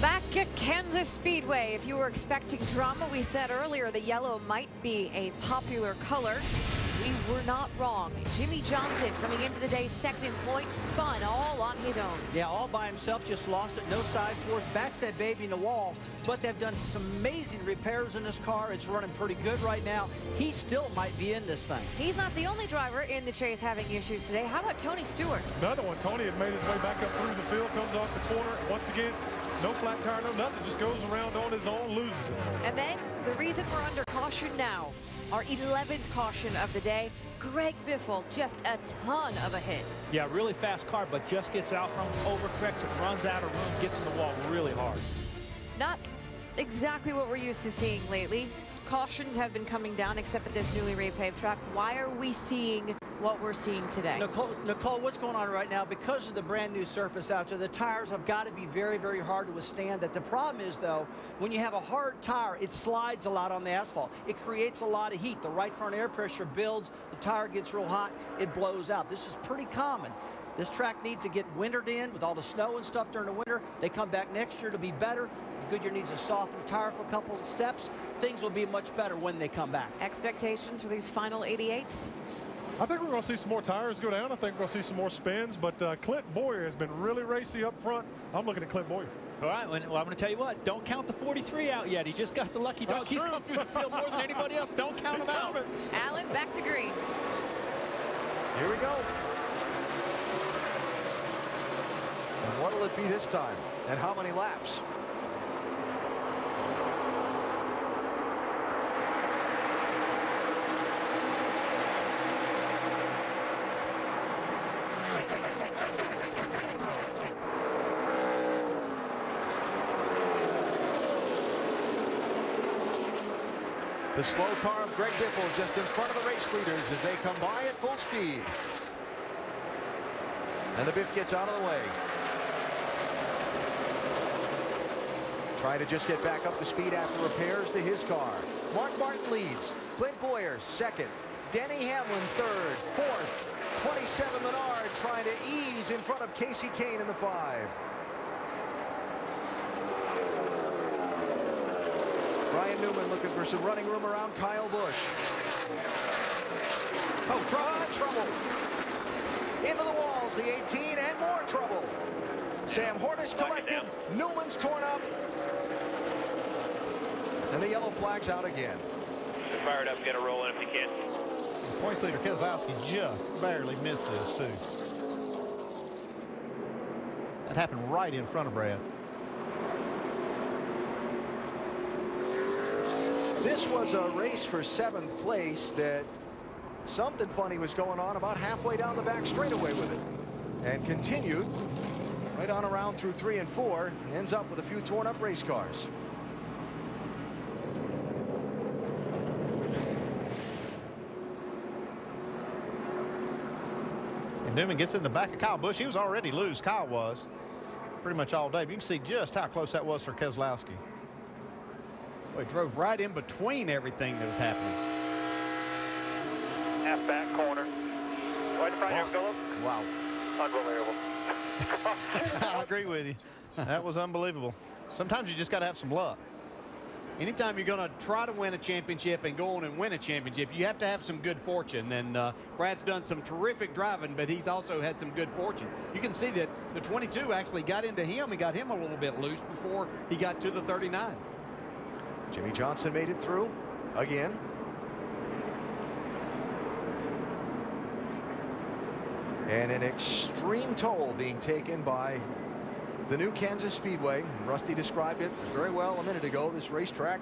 Back at Kansas Speedway, if you were expecting drama, we said earlier that yellow might be a popular color. We were not wrong. Jimmie Johnson, coming into the day second in points, spun all on his own. Yeah, all by himself, just lost it, no side force, backs that baby in the wall. But they've done some amazing repairs in this car. It's running pretty good right now. He still might be in this thing. He's not the only driver in the chase having issues today. How about Tony Stewart? Another one. Tony had made his way back up through the field, comes off the corner. Once again, no flat tire, no nothing. Just goes around on his own, loses it. And then the reason we're under caution now, our 11th caution of the day, Greg Biffle, just a ton of a hit. Yeah, really fast car, but just gets out from overcorrects it, runs out of room, gets in the wall really hard. Not exactly what we're used to seeing lately. Cautions have been coming down, except at this newly repaved track. Why are we seeing what we're seeing today? Nicole, what's going on right now? Because of the brand new surface out there, the tires have got to be very, very hard to withstand that. The problem is, though, when you have a hard tire, it slides a lot on the asphalt. It creates a lot of heat. The right front air pressure builds, the tire gets real hot, it blows out. This is pretty common. This track needs to get wintered in with all the snow and stuff during the winter. They come back next year to be better. Goodyear needs to soften the tire for a couple of steps. Things will be much better when they come back. Expectations for these final 88s? I think we're going to see some more tires go down. I think we're going to see some more spins. But Clint Boyer has been really racy up front. I'm looking at Clint Boyer. All right, well, I'm going to tell you what. Don't count the 43 out yet. He just got the lucky dog. He's come through the field more than anybody else. Don't count him out. Allen, back to green. Here we go. And what'll it be this time? And how many laps? The slow car of Greg Biffle just in front of the race leaders as they come by at full speed. And the Biff gets out of the way. Trying to just get back up to speed after repairs to his car. Mark Martin leads. Clint Boyer second. Denny Hamlin third. Fourth, 27 Menard trying to ease in front of Casey Kane in the 5. Ryan Newman looking for some running room around Kyle Busch. Oh, trouble. Into the walls, the 18, and more trouble. Sam Hornish collected. Newman's torn up. And the yellow flag's out again. Fire it up, get a roll in if you can. Points leader Keselowski just barely missed this, too. That happened right in front of Brad. This was a race for 7th place that something funny was going on about halfway down the back straightaway with it. And continued right on around through 3 and 4. Ends up with a few torn up race cars. And Newman gets in the back of Kyle Busch. He was already loose. Kyle was pretty much all day. But you can see just how close that was for Keselowski. Well, he drove right in between everything that was happening. Half back corner. Right in front of Philip. Wow. Unbelievable. I agree with you. That was unbelievable. Sometimes you just got to have some luck. Anytime you're going to try to win a championship and go on and win a championship, you have to have some good fortune. And Brad's done some terrific driving, but he's also had some good fortune. You can see that the 22 actually got into him and got him a little bit loose before he got to the 39. Jimmie Johnson made it through again. And an extreme toll being taken by the new Kansas Speedway. Rusty described it very well a minute ago. This racetrack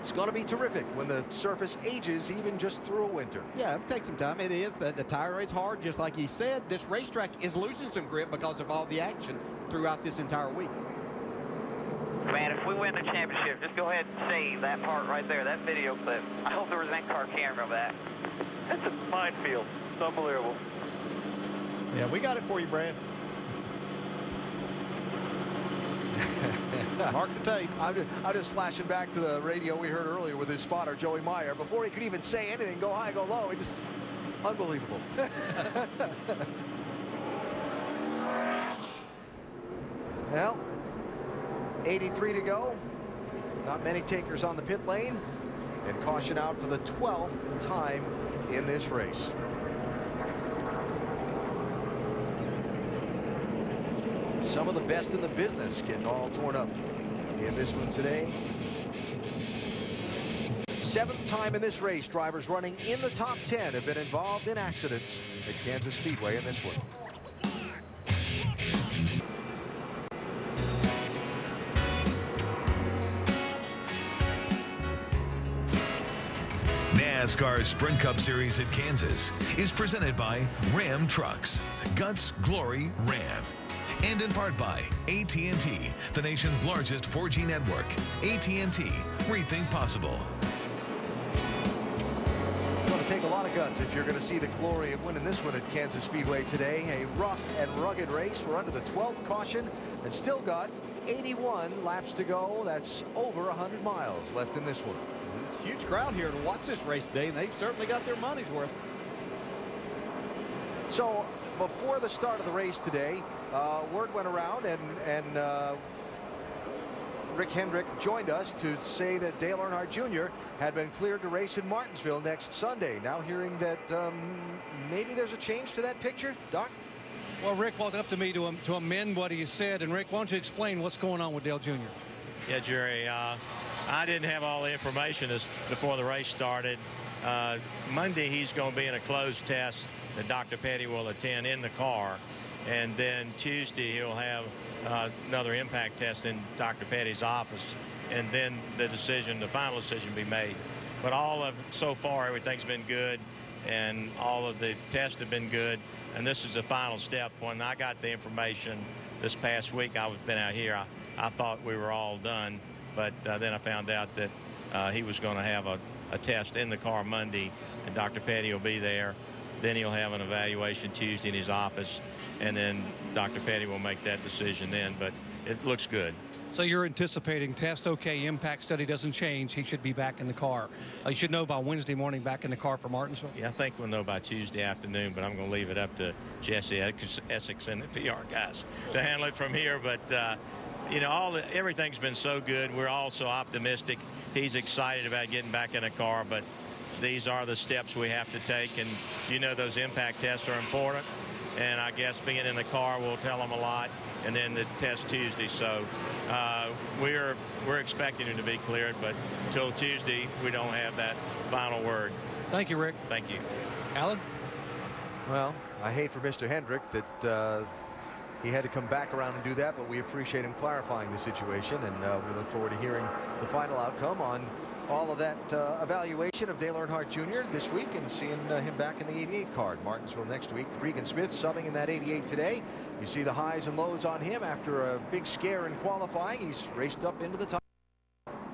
is going to be terrific when the surface ages even just through a winter. Yeah, it'll take some time. It is. The tire is hard, just like he said. This racetrack is losing some grip because of all the action throughout this entire week. Man, if we win the championship, just go ahead and save that part right there, that video clip. I hope there was an NASCAR camera of that. It's a minefield. It's unbelievable. Yeah, we got it for you, Brad. Mark the tape. I'm just flashing back to the radio we heard earlier with his spotter, Joey Meyer. Before he could even say anything, go high, go low, he just, unbelievable. Well, 83 to go. Not many takers on the pit lane. And caution out for the 12th time in this race. Some of the best in the business getting all torn up in this one today. 7th time in this race, drivers running in the top 10 have been involved in accidents at Kansas Speedway in this one. NASCAR Sprint Cup Series at Kansas is presented by Ram Trucks, Guts, Glory, Ram. And in part by AT&T, the nation's largest 4G network. AT&T, rethink possible. It's going to take a lot of guts if you're going to see the glory of winning this one at Kansas Speedway today. A rough and rugged race. We're under the 12th caution and still got 81 laps to go. That's over 100 miles left in this one. It's a huge crowd here to watch this race today, and they've certainly got their money's worth. So before the start of the race today, word went around, and Rick Hendrick joined us to say that Dale Earnhardt Jr. had been cleared to race in Martinsville next Sunday. Now hearing that maybe there's a change to that picture, Doc? Well, Rick walked up to me to amend what he said. And Rick, why don't you explain what's going on with Dale Jr.? Yeah, Jerry, I didn't have all the information before the race started. Monday, he's going to be in a closed test that Dr. Petty will attend in the car. And then Tuesday, he'll have another impact test in Dr. Petty's office. And then the final decision be made. But so far, everything's been good. And all of the tests have been good. And this is the final step. When I got the information this past week, I've been out here, I thought we were all done. But then I found out that he was going to have a test in the car Monday, and Dr. Petty will be there. Then he'll have an evaluation Tuesday in his office, and then Dr. Petty will make that decision then. But it looks good. So you're anticipating test okay, impact study doesn't change. He should be back in the car. You should know by Wednesday morning back in the car for Martinsville. Yeah, I think we'll know by Tuesday afternoon, but I'm going to leave it up to Jesse Essex and the PR guys to handle it from here. But you know, everything's been so good. We're all so optimistic. He's excited about getting back in the car, but these are the steps we have to take. And you know, those impact tests are important. And I guess being in the car will tell him a lot. And then the test Tuesday. So we're expecting him to be cleared, but until Tuesday, we don't have that final word. Thank you, Rick. Thank you. Alan? Well, I hate for Mr. Hendrick that he had to come back around and do that, but we appreciate him clarifying the situation, and we look forward to hearing the final outcome on all of that evaluation of Dale Earnhardt Jr. this week and seeing him back in the 88 car. Martinsville next week. Regan Smith subbing in that 88 today. You see the highs and lows on him after a big scare in qualifying. He's raced up into the top.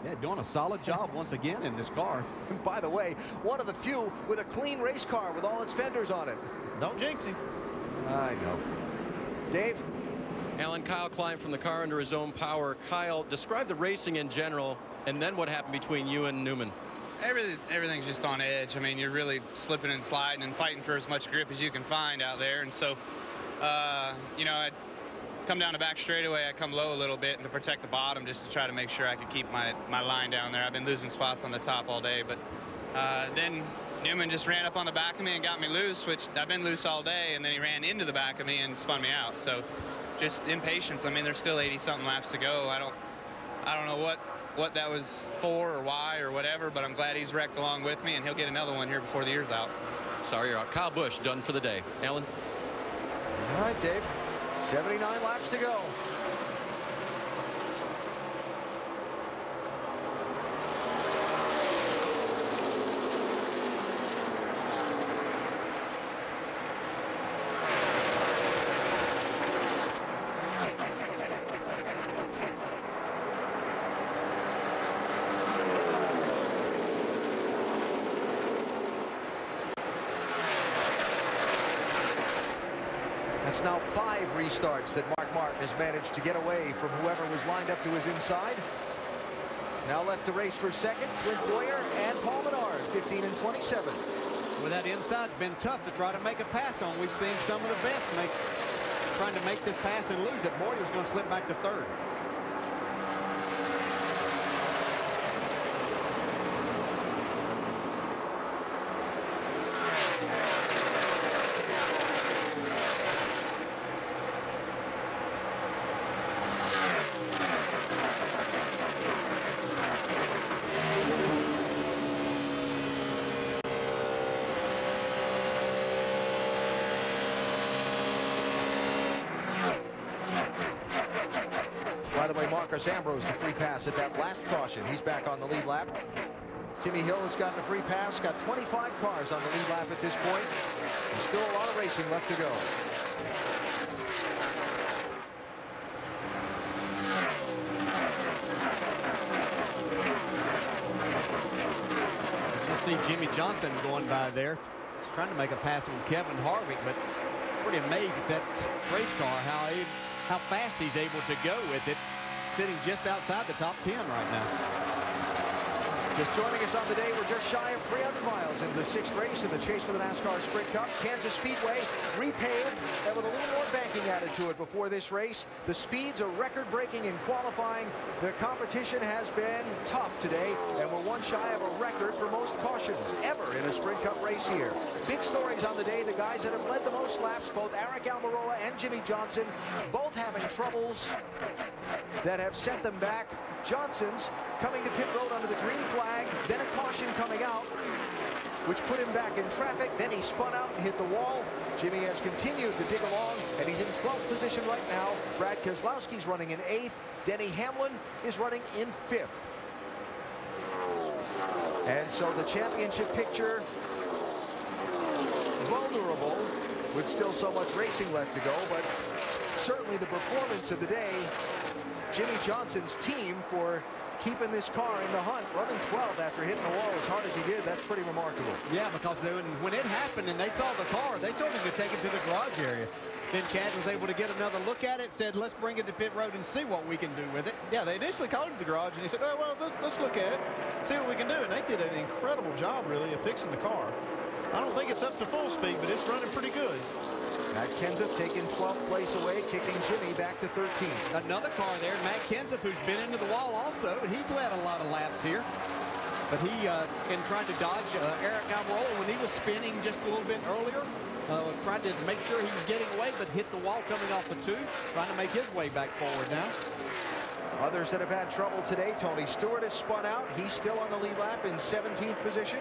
Yeah, doing a solid job once again in this car. And by the way, one of the few with a clean race car with all its fenders on it. Don't jinx him. I know. Dave? Alan, Kyle Klein from the car under his own power. Kyle, describe the racing in general, and then what happened between you and Newman. Everything's just on edge. I mean, you're really slipping and sliding and fighting for as much grip as you can find out there. And so, you know, I'd come down the back straightaway. I come low a little bit and to protect the bottom just to try to make sure I could keep my line down there. I've been losing spots on the top all day. But then Newman just ran up on the back of me and got me loose, which I've been loose all day. And then he ran into the back of me and spun me out. So just impatience. I mean, there's still 80-something laps to go. I don't know what that was for or why or whatever, but I'm glad he's wrecked along with me, and he'll get another one here before the year's out. Sorry, you're out. Kyle Busch done for the day. Alan? All right, Dave. 79 laps to go. That's now 5 restarts that Mark Martin has managed to get away from whoever was lined up to his inside. Now left to race for second, Clint Boyer and Paul Menard, 15 and 27. Well, that inside's been tough to try to make a pass on. We've seen some of the best trying to make this pass and lose it. Boyer's going to slip back to third. By the way, Marcus Ambrose, the free pass at that last caution. He's back on the lead lap. Timmy Hill has gotten a free pass, got 25 cars on the lead lap at this point. There's still a lot of racing left to go. Just see Jimmy Johnson going by there. He's trying to make a pass on Kevin Harvick, but pretty amazed at that race car, how fast he's able to go with it, sitting just outside the top 10 right now. Just joining us on the day, we're just shy of 300 miles into the 6th race in the chase for the NASCAR Sprint Cup. Kansas Speedway repaved and with a little more banking added to it before this race. The speeds are record-breaking in qualifying. The competition has been tough today, and we're one shy of a record for most cautions ever in a Sprint Cup race here. Big stories on the day. The guys that have led the most laps, both Eric Almirola and Jimmy Johnson, both having troubles that have set them back. Johnson's coming to pit road under the green flag, then a caution coming out, which put him back in traffic. Then he spun out and hit the wall. Jimmy has continued to dig along, and he's in 12th position right now. Brad Keselowski's running in 8th. Denny Hamlin is running in 5th. And so the championship picture vulnerable with still so much racing left to go, but certainly the performance of the day, Jimmy Johnson's team for keeping this car in the hunt, running 12 after hitting the wall as hard as he did. That's pretty remarkable. Yeah, because when it happened and they saw the car, they told him to take it to the garage area. Then Chad was able to get another look at it, said, let's bring it to pit road and see what we can do with it. Yeah, they initially called him to the garage, and he said, oh, well, let's look at it, see what we can do. And they did an incredible job, really, of fixing the car. I don't think it's up to full speed, but it's running pretty good. Matt Kenseth taking 12th place away, kicking Jimmy back to 13th. Another car there, Matt Kenseth, who's been into the wall also. He's led a lot of laps here. But he, in trying to dodge Eric Almirola when he was spinning just a little bit earlier, tried to make sure he was getting away, but hit the wall coming off the 2, trying to make his way back forward now. Others that have had trouble today, Tony Stewart has spun out. He's still on the lead lap in 17th position.